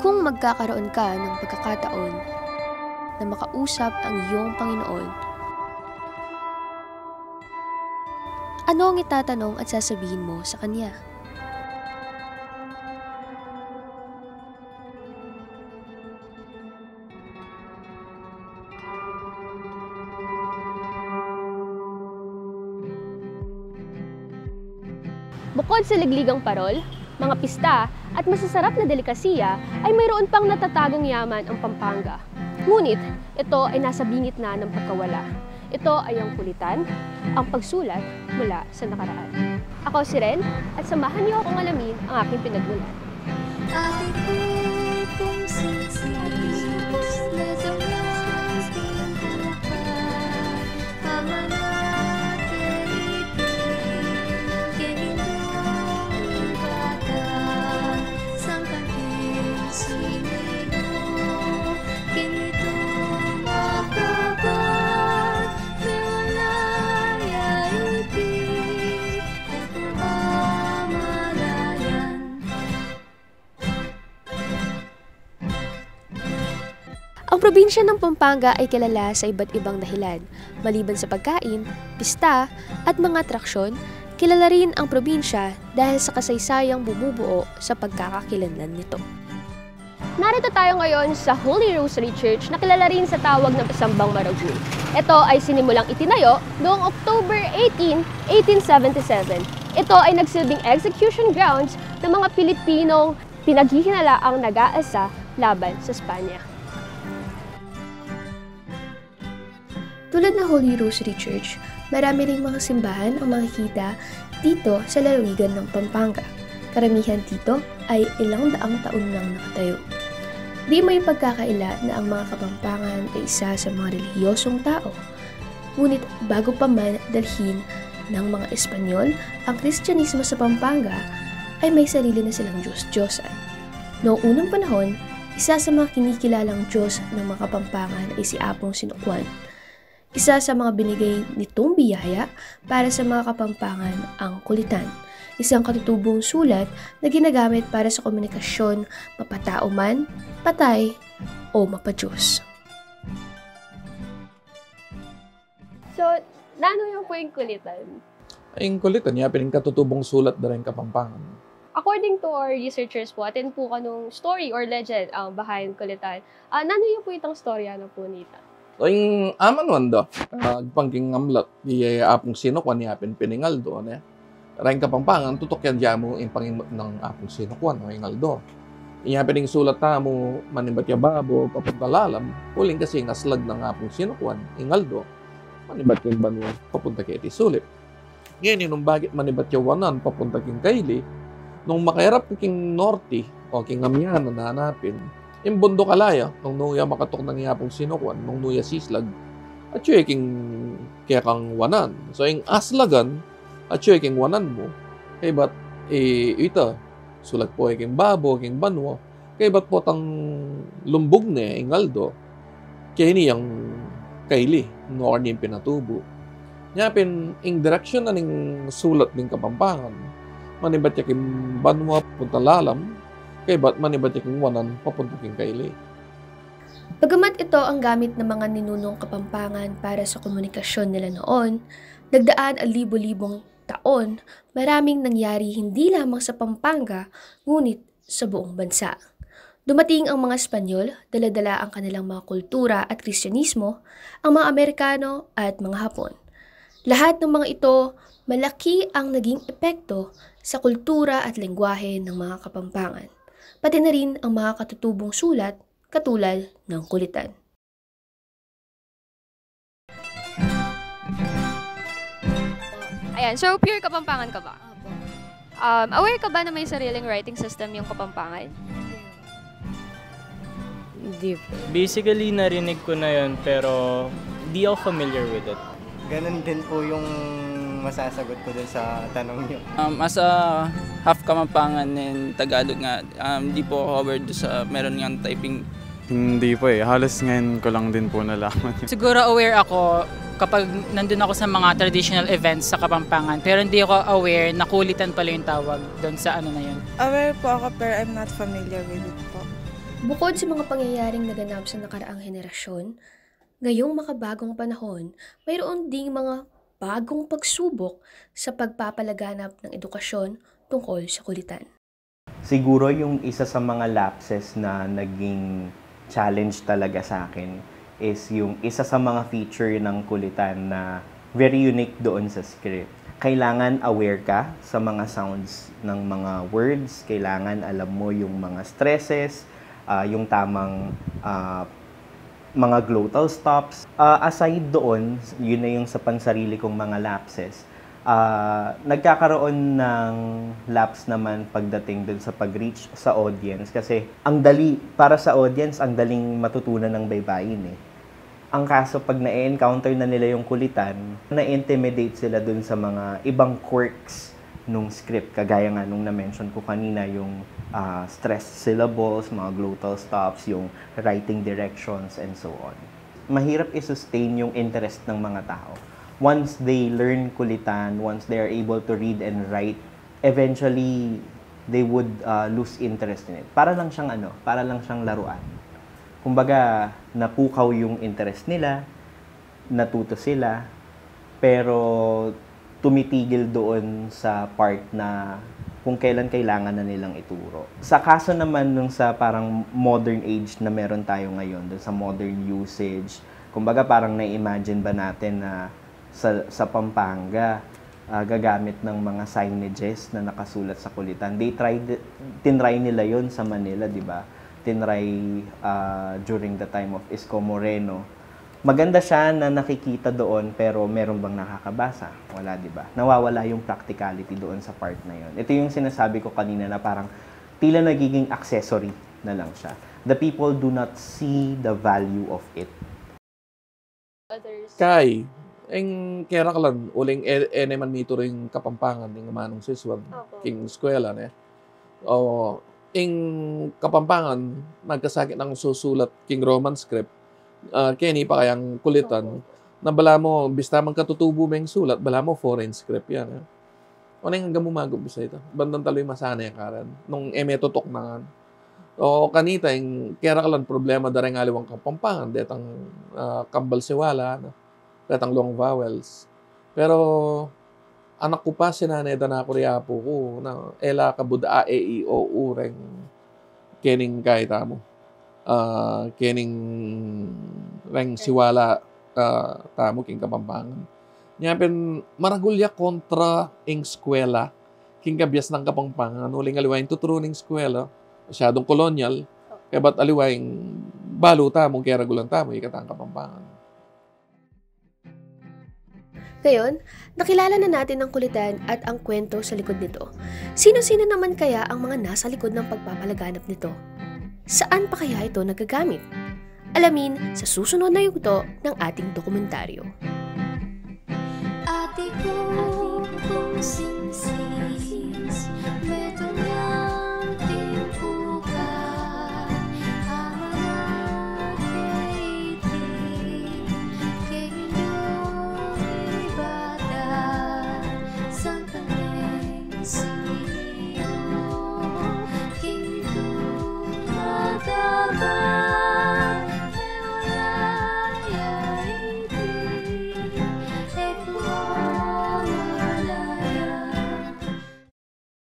Kung magkakaroon ka ng pagkakataon na makausap ang iyong Panginoon, ano ang itatanong at sasabihin mo sa Kanya? Bukod sa ligligang parol, mga pista at masasarap na delikasiya, ay mayroon pang natatagong yaman ang Pampanga. Ngunit, ito ay nasa bingit na ng pagkawala. Ito ay ang kulitan, ang pagsulat mula sa nakaraan. Ako si Ren, at samahan niyo akong alamin ang aking pinagmulan. Ang probinsya ng Pampanga ay kilala sa iba't ibang dahilan. Maliban sa pagkain, pista, at mga atraksyon, kilala rin ang probinsya dahil sa kasaysayang bumubuo sa pagkakakilanlan nito. Narito tayo ngayon sa Holy Rosary Church na kilala rin sa tawag ng Sambang Maragul. Ito ay sinimulang itinayo noong October 18, 1877. Ito ay nagsilbing execution grounds ng mga Pilipinong pinaghihinalaang nag-aasa laban sa Espanya. Tulad ng Holy Rosary Church, marami ring mga simbahan ang makikita dito sa lalawigan ng Pampanga. Karamihan dito ay ilang daang taon nang nakatayo. Di may pagkakaila na ang mga Kapampangan ay isa sa mga relihiyosong tao. Ngunit bago pa man dalhin ng mga Espanyol ang Kristyanismo sa Pampanga, ay may sarili na silang Diyos-Diyosan. Noong unang panahon, isa sa mga kinikilalang Diyos ng mga Kapampangan ay si Apong Sinukuan. Isa sa mga binigay nitong biyaya para sa mga Kapampangan ang kulitan, isang katutubong sulat na ginagamit para sa komunikasyon, mapatao man, patay, o mapadyos. So, nano yung po yung kulitan? Ang kulitan niya, katutubong sulat na rin Kapampangan. According to our researchers po, atin po kanong story or legend behind kulitan. Nano yung po itang storya na po nita? So, yung aman wando, pangking ngamlat, di apong sinukwan niya piningaldo, ne? Raing Kapampangan, tutok yan dyan mo yung pangimot ng apong sinukwan, o ingaldo. Iya pining sulat na mo, manibat ya babo, papunta lalam, huling kasi naslag ng apong sinukwan, ingaldo, manibat yung banwa, papunta kay isulit. Ngayon, nung bagit manibat ya wanan, papunta king kaili, nung makairap king norte, o king amyan na hanapin, yung bundo kalaya, nung nuya makatok ng yapong sinukwan, nung nuya sislag, at yung king kaya kang wanan. So, yung aslagan, at yung king wanan mo, kaya ba't, ito, sulat po yung babo, yung banwa, kaya ba't po tang lumbog na yung aldo, kaya niyang kaili, nor niyang pinatubo. Nyapin, yung direksyon na ning sulat ng Kapampangan, manibat yung banwa, punta lalam, kaya ba't manibat yung wanan, papunta yung kaili. Bagamat ito ang gamit ng mga ninunong Kapampangan para sa komunikasyon nila noon, nagdaan ang libo-libong taon, maraming nangyari hindi lamang sa Pampanga, ngunit sa buong bansa. Dumating ang mga Espanyol, dala-dala ang kanilang mga kultura at Kristyanismo, ang mga Amerikano at mga Hapon. Lahat ng mga ito, malaki ang naging epekto sa kultura at lengguwahe ng mga Kapampangan, pati na rin ang mga katutubong sulat katulad ng kulitan. Ayan, so pure Kapampangan ka ba? Aware ka ba na may sariling writing system yung Kapampangan? Hindi. Basically, narinig ko na yun, pero di ako familiar with it. Ganun din po yung masasagot ko dun sa tanong niyo. As a half Kapampangan and Tagalog nga, di po ako aware sa meron nga typing. Hindi po eh. Halos ngayon ko lang din po nalaman. Siguro aware ako kapag nandun ako sa mga traditional events sa Kapampangan. Pero hindi ako aware na kulitan pala yung tawag doon sa ano na yun. Aware po ako pero I'm not familiar with it po. Bukod sa mga pangyayaring naganap sa nakaraang henerasyon, ngayong makabagong panahon, mayroon ding mga bagong pagsubok sa pagpapalaganap ng edukasyon tungkol sa kulitan. Siguro yung isa sa mga lapses na naging challenge talaga sa akin is yung isa sa mga feature ng kulitan na very unique doon sa script. Kailangan aware ka sa mga sounds ng mga words, kailangan alam mo yung mga stresses, yung tamang mga glottal stops. Aside doon, yun na yung sa pansarili kong mga lapses. Nagkakaroon ng lapse naman pagdating dun sa pag-reach sa audience kasi para sa audience, ang daling matutunan ng baybayin eh. Ang kaso pag na-encounter na nila yung kulitan, na-intimidate sila dun sa mga ibang quirks nung script. Kagaya nga nung na-mention ko kanina, yung stressed syllables, mga glottal stops, yung writing directions, and so on. Mahirap i-sustain yung interest ng mga tao. Once they learn kulitan, once they are able to read and write, eventually, they would lose interest in it. Para lang siyang laruan. Kumbaga, napukaw yung interest nila, natuto sila, pero tumitigil doon sa part na kung kailan kailangan na nilang ituro. Sa kaso naman nung sa parang modern age na meron tayo ngayon, dun sa modern usage, kumbaga parang na-imagine ba natin na sa Pampanga, gagamit ng mga signages na nakasulat sa kulitan. Tinry nila yon sa Manila, di ba? Tinry during the time of Isko Moreno. Maganda siya na nakikita doon, pero meron bang nakakabasa? Wala, di ba? Nawawala yung practicality doon sa part na yon. Ito yung sinasabi ko kanina na parang tila nagiging accessory na lang siya. The people do not see the value of it. Kay, kera ka lang, uling eneman nito rin Kapampangan, ng manong siswag, king eskwela, ne? O, Kapampangan, nagkasakit ng susulat king Roman script, Kenny pa kayang kulitan, na bala mo, bista man katutubo mo yung sulat, bala mo foreign script yan. Eh. O na yung hanggang bumagod bisa ito, bandang taloy masana yung karan, nung tutok na nga. O kanita, yung kera ka lang problema daring aliwang Kapampangan, detang kambal siwala, detang long vowels. Pero, anak ko pa, sinaneda na ako riyapo ko, na ela kabuda e i o u reng kening kahita mo. Kening reng siwala tamo king Kapampangan. Nyapen maragulya kontra ing eskwela king kabyas ng Kapampangan. Uling aliwain tuturuning eskwela, masyadong kolonyal, kaya ba't aliwain balo tamo, kaya ragulan tamo, ikatang Kapampangan. Ngayon, nakilala na natin ang kulitan at ang kwento sa likod nito. Sino-sino naman kaya ang mga nasa likod ng pagpapalaganap nito? Saan pa kaya ito nagagamit? Alamin sa susunod na yugto ng ating dokumentaryo. Ate ko, kung